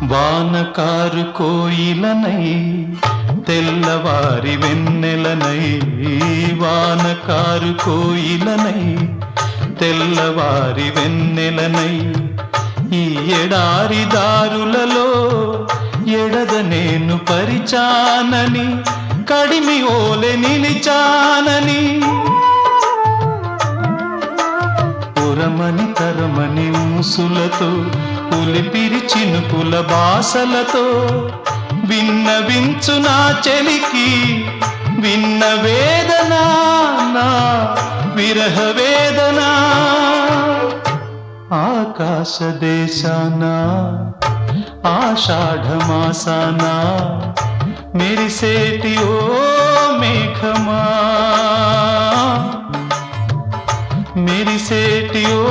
వానకారు కోయిలనై తెల్లవారి వెన్నెలనై, వానకారు కోయిలనై తెల్లవారి వెన్నెలనై, ఈ ఎడారి దారులలో ఎడద నేను పరిచానని, కడిమి ఓలె నిలిచానని, పురమని తరమని ఊసులతో ఉలిపిరి చినుకుల బాసలతో విన్నవించు నా చెలికి విన్న వేదన, నా విరహ వేదన. ఆకాశ దేశాన ఆషాఢమాసాన మెరిసేటి ఓ మేఘమా, మెరిసేటి ఓ